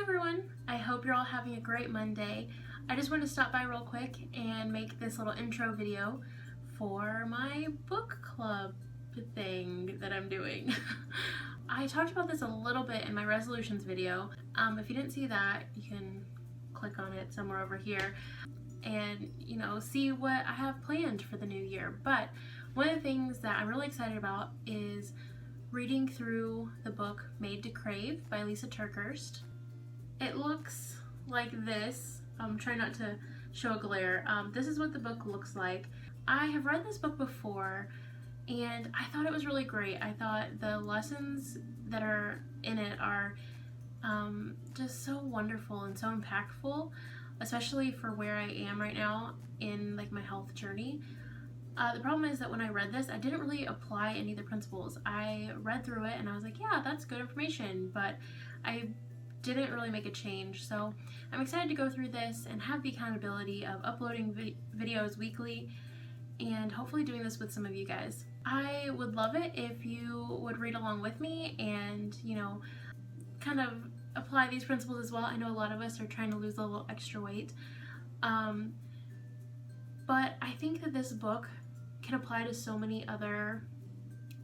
everyone, I hope you're all having a great Monday. I just wanted to stop by real quick and make this little intro video for my book club thing that I'm doing. I talked about this a little bit in my resolutions video. If you didn't see that, you can click on it somewhere over here and see what I have planned for the new year. But one of the things that I'm really excited about is reading through the book Made to Crave by Lisa TerKeurst. It looks like this. I'm trying not to show a glare. This is what the book looks like. I have read this book before and I thought it was really great. I thought the lessons that are in it are just so wonderful and so impactful, especially for where I am right now in my health journey. The problem is that when I read this, I didn't really apply any of the principles. I read through it and I was like, yeah, that's good information, but I didn't really make a change. So I'm excited to go through this and have the accountability of uploading videos weekly and hopefully doing this with some of you guys. I would love it if you would read along with me and, kind of apply these principles as well. I know a lot of us are trying to lose a little extra weight. But I think that this book can apply to so many other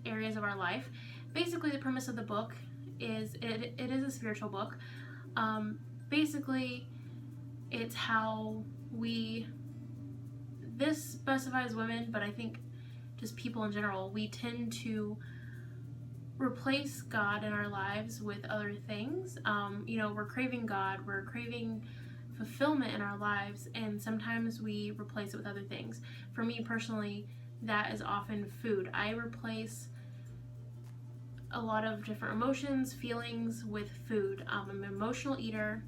areas of our life. Basically, the premise of the book is it is a spiritual book. Basically, it's how this specifies women, but I think just people in general, we tend to replace God in our lives with other things. We're craving God, we're craving fulfillment in our lives, and sometimes we replace it with other things. For me personally, that is often food. I replace a lot of different emotions, feelings with food. I'm an emotional eater,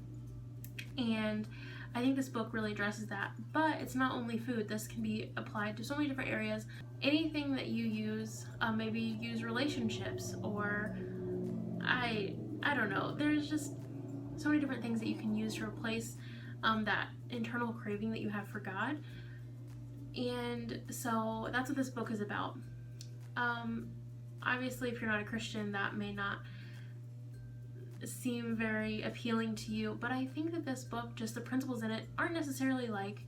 and I think this book really addresses that. But it's not only food. This can be applied to so many different areas. Anything that you use, maybe you use relationships, or I don't know. There's just so many different things that you can use to replace that internal craving that you have for God. And so that's what this book is about. Obviously, if you're not a Christian, that may not seem very appealing to you, but I think that this book, just the principles in it, aren't necessarily like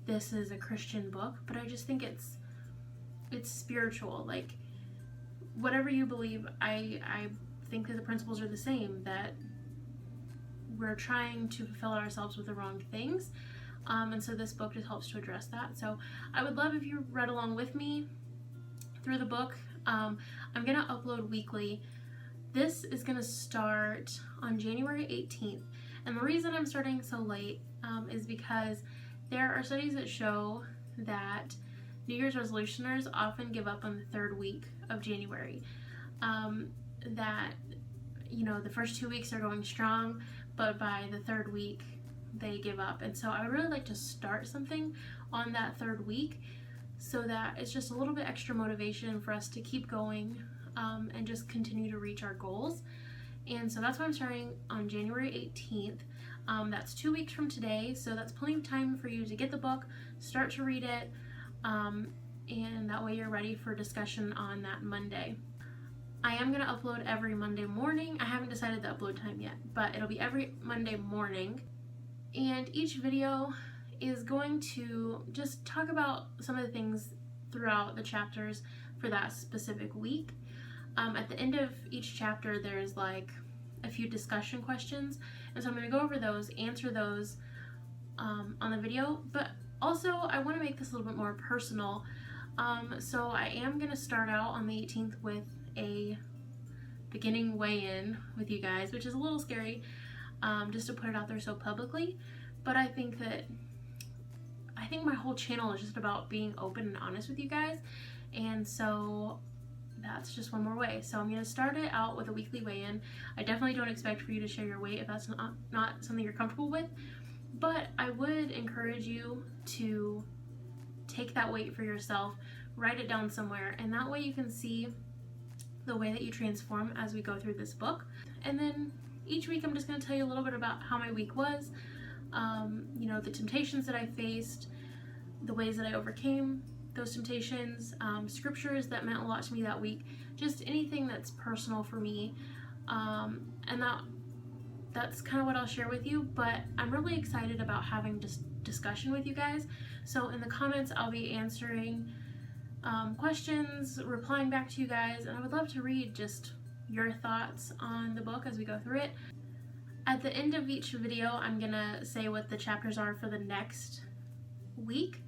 this is a Christian book, but I just think it's spiritual. Like, whatever you believe, I think that the principles are the same, that we're trying to fulfill ourselves with the wrong things. And so this book just helps to address that. So I would love if you read along with me through the book. I'm going to upload weekly. This is going to start on January 18th. And the reason I'm starting so late is because there are studies that show that New Year's resolutioners often give up on the third week of January. That, the first 2 weeks are going strong, but by the third week, they give up. And so I would really like to start something on that third week so that it's just a little bit extra motivation for us to keep going and just continue to reach our goals. And so that's why I'm starting on January 18th. That's 2 weeks from today, so that's plenty of time for you to get the book, start to read it, and that way you're ready for discussion on that Monday. I am going to upload every Monday morning. I haven't decided the upload time yet, but it'll be every Monday morning. And each video is going to just talk about some of the things throughout the chapters for that specific week. At the end of each chapter, there's a few discussion questions, and so I'm going to go over those, answer those on the video, but also I want to make this a little bit more personal. So I am going to start out on the 18th with a beginning weigh-in with you guys, which is a little scary, just to put it out there so publicly, but I think my whole channel is just about being open and honest with you guys, and so that's just one more way. So I'm going to start it out with a weekly weigh-in. I definitely don't expect for you to share your weight if that's not something you're comfortable with, but I would encourage you to take that weight for yourself, write it down somewhere, and that way you can see the way that you transform as we go through this book. And then each week I'm just going to tell you a little bit about how my week was, the temptations that I faced, the ways that I overcame those temptations, scriptures that meant a lot to me that week, just anything that's personal for me, and that that's kind of what I'll share with you, but I'm really excited about having discussion with you guys. So in the comments, I'll be answering questions, replying back to you guys, and I would love to read just your thoughts on the book as we go through it. At the end of each video, I'm gonna say what the chapters are for the next week,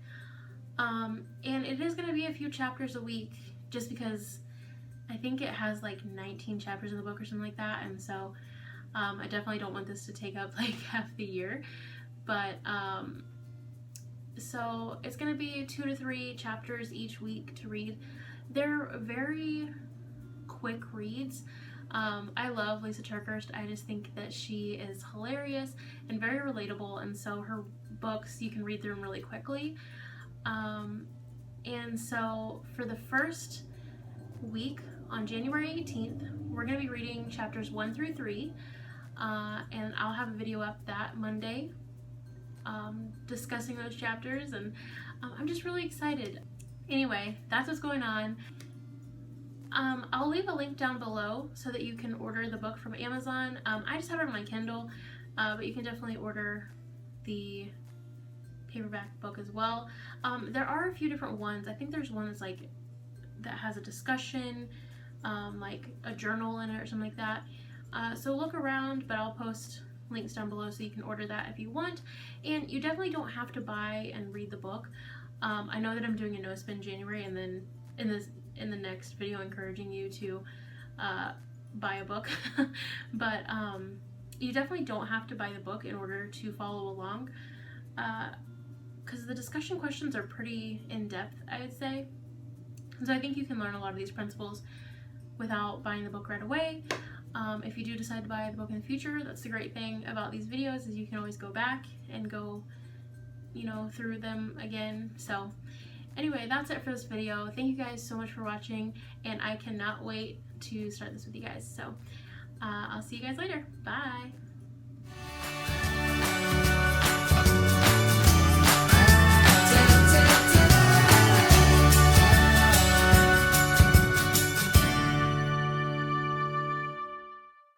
and it is gonna be a few chapters a week, just because I think it has like 19 chapters in the book or something like that, and so I definitely don't want this to take up like half the year, but so it's gonna be 2 to 3 chapters each week to read. They're very quick reads. I love Lisa TerKeurst. I just think that she is hilarious and very relatable, and so her books, you can read through them really quickly. And so for the first week on January 18th, we're going to be reading chapters 1 through 3, and I'll have a video up that Monday discussing those chapters, and I'm just really excited. Anyway, that's what's going on. I'll leave a link down below so that you can order the book from Amazon. I just have it on my Kindle, but you can definitely order the paperback book as well. There are a few different ones. I think there's one that's like that has a discussion, like a journal in it or something like that. So look around, but I'll post links down below so you can order that if you want. And you definitely don't have to buy and read the book. I know that I'm doing a no spend January, and then in the next video encouraging you to buy a book. But you definitely don't have to buy the book in order to follow along, because the discussion questions are pretty in-depth, I would say. So I think you can learn a lot of these principles without buying the book right away. If you do decide to buy the book in the future, that's the great thing about these videos, is you can always go back and go, you know, through them again. So anyway, that's it for this video. Thank you guys so much for watching, and I cannot wait to start this with you guys. So I'll see you guys later. Bye.